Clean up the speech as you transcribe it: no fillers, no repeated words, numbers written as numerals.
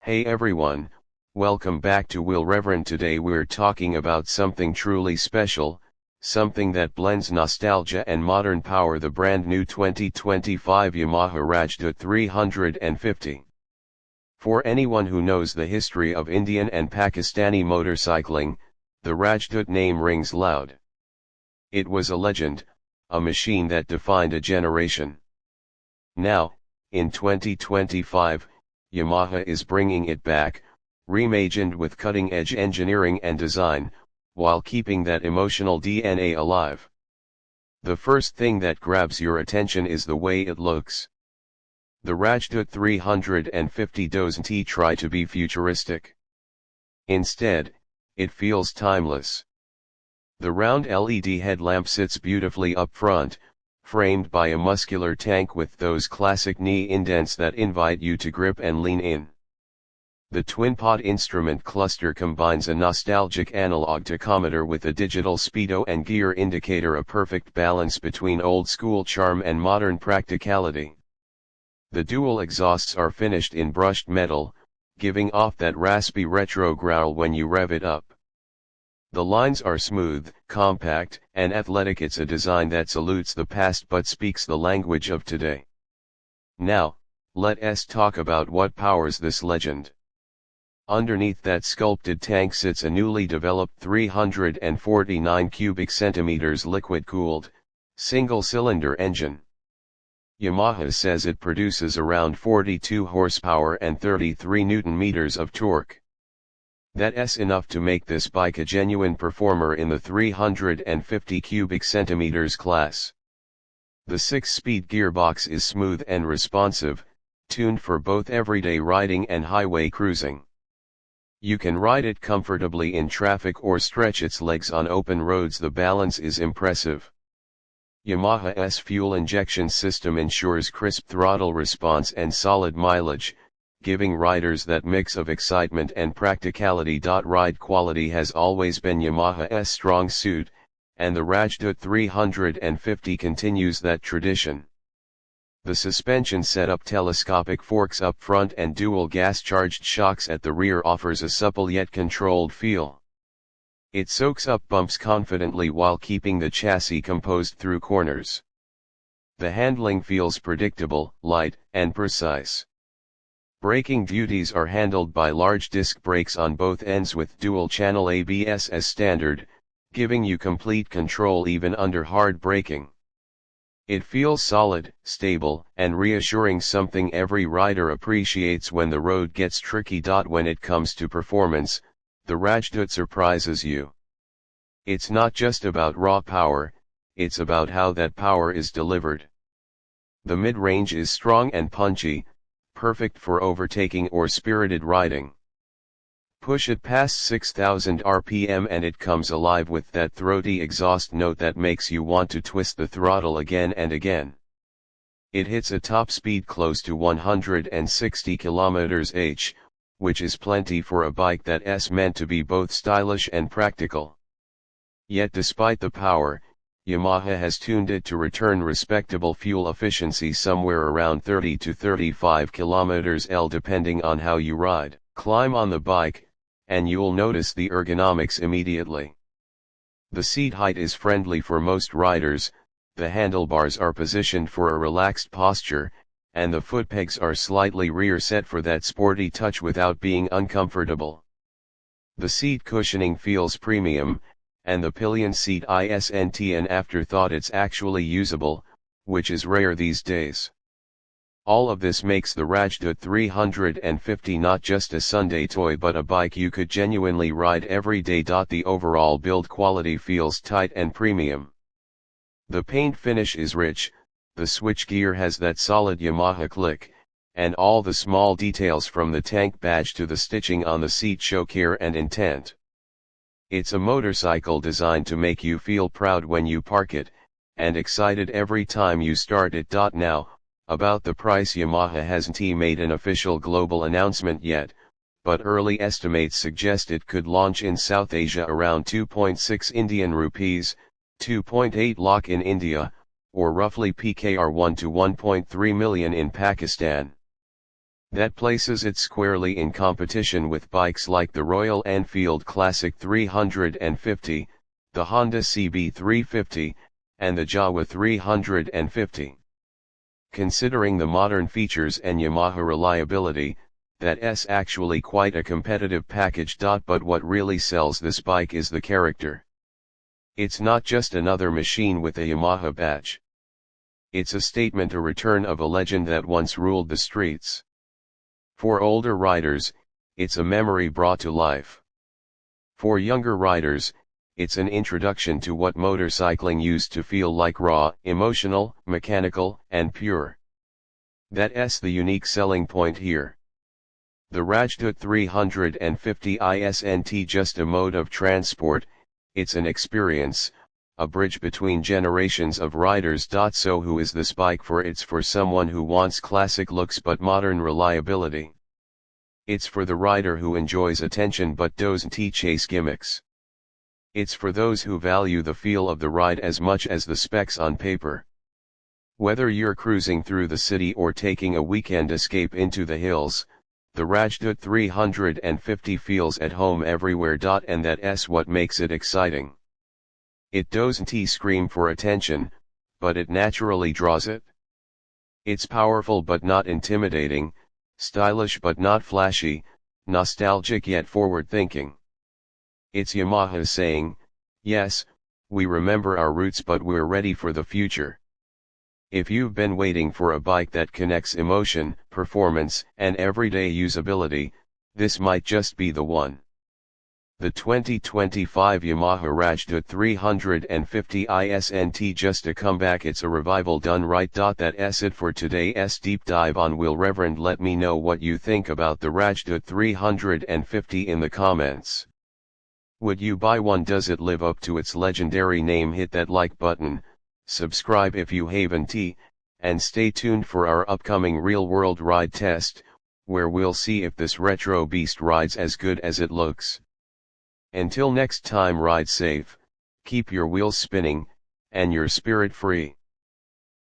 Hey everyone, welcome back to Will Reverend. Today we're talking about something truly special, something that blends nostalgia and modern power, the brand new 2025 Yamaha Rajdoot 350. For anyone who knows the history of Indian and Pakistani motorcycling, the Rajdoot name rings loud. It was a legend, a machine that defined a generation. Now, in 2025, Yamaha is bringing it back, reimagined with cutting-edge engineering and design, while keeping that emotional DNA alive. The first thing that grabs your attention is the way it looks. The Rajdoot 350 doesn't try to be futuristic. Instead, it feels timeless. The round LED headlamp sits beautifully up front, framed by a muscular tank with those classic knee indents that invite you to grip and lean in. The twin-pod instrument cluster combines a nostalgic analog tachometer with a digital speedo and gear indicator, a perfect balance between old-school charm and modern practicality. The dual exhausts are finished in brushed metal, giving off that raspy retro growl when you rev it up. The lines are smooth, compact, and athletic. It's a design that salutes the past but speaks the language of today. Now, let's talk about what powers this legend. Underneath that sculpted tank sits a newly developed 349 cubic centimeters liquid-cooled, single-cylinder engine. Yamaha says it produces around 42 horsepower and 33 Nm of torque. That's enough to make this bike a genuine performer in the 350 cubic centimeters class. The 6-speed gearbox is smooth and responsive, tuned for both everyday riding and highway cruising. You can ride it comfortably in traffic or stretch its legs on open roads. The balance is impressive. Yamaha's fuel injection system ensures crisp throttle response and solid mileage, giving riders that mix of excitement and practicality. Ride quality has always been Yamaha's strong suit, and the Rajdoot 350 continues that tradition. The suspension setup, telescopic forks up front and dual gas-charged shocks at the rear, offers a supple yet controlled feel. It soaks up bumps confidently while keeping the chassis composed through corners. The handling feels predictable, light, and precise. Braking duties are handled by large disc brakes on both ends with dual-channel ABS as standard, giving you complete control even under hard braking. It feels solid, stable, and reassuring, something every rider appreciates when the road gets tricky. When it comes to performance, the Rajdoot surprises you. It's not just about raw power, it's about how that power is delivered. The mid-range is strong and punchy, perfect for overtaking or spirited riding. Push it past 6,000 RPM and it comes alive with that throaty exhaust note that makes you want to twist the throttle again and again. It hits a top speed close to 160 km/h, which is plenty for a bike that's meant to be both stylish and practical. Yet despite the power, Yamaha has tuned it to return respectable fuel efficiency, somewhere around 30 to 35 km/h depending on how you ride. Climb on the bike, and you'll notice the ergonomics immediately. The seat height is friendly for most riders, the handlebars are positioned for a relaxed posture, and the foot pegs are slightly rear set for that sporty touch without being uncomfortable. The seat cushioning feels premium, and the pillion seat isn't an afterthought, it's actually usable, which is rare these days. All of this makes the Rajdoot 350 not just a Sunday toy but a bike you could genuinely ride every day. The overall build quality feels tight and premium. The paint finish is rich, the switchgear has that solid Yamaha click, and all the small details from the tank badge to the stitching on the seat show care and intent. It's a motorcycle designed to make you feel proud when you park it, and excited every time you start it. Now, about the price, Yamaha hasn't made an official global announcement yet, but early estimates suggest it could launch in South Asia around 2.6 Indian rupees, 2.8 lakh in India, or roughly Pkr 1 to 1.3 million in Pakistan. That places it squarely in competition with bikes like the Royal Enfield Classic 350, the Honda CB 350, and the Jawa 350. Considering the modern features and Yamaha reliability, that's actually quite a competitive package. But what really sells this bike is the character. It's not just another machine with a Yamaha badge. It's a statement, a return of a legend that once ruled the streets. For older riders, it's a memory brought to life. For younger riders, it's an introduction to what motorcycling used to feel like: raw, emotional, mechanical, and pure. That's the unique selling point here. The Rajdoot 350 isn't just a mode of transport, it's an experience, a bridge between generations of riders. So who is this bike for? It's for someone who wants classic looks but modern reliability. It's for the rider who enjoys attention but doesn't chase gimmicks. It's for those who value the feel of the ride as much as the specs on paper. Whether you're cruising through the city or taking a weekend escape into the hills, the Rajdoot 350 feels at home everywhere. And that's what makes it exciting. It doesn't scream for attention, but it naturally draws it. It's powerful but not intimidating, stylish but not flashy, nostalgic yet forward-thinking. It's Yamaha saying, yes, we remember our roots but we're ready for the future. If you've been waiting for a bike that connects emotion, performance, and everyday usability, this might just be the one. The 2025 Yamaha Rajdoot 350 isn't just a comeback, it's a revival done right. That's it for today's deep dive on Will Reverend. Let me know what you think about the Rajdoot 350 in the comments. Would you buy one? Does it live up to its legendary name? Hit that like button, subscribe if you haven't, and stay tuned for our upcoming real-world ride test, where we'll see if this retro beast rides as good as it looks. Until next time, ride safe, keep your wheels spinning, and your spirit free.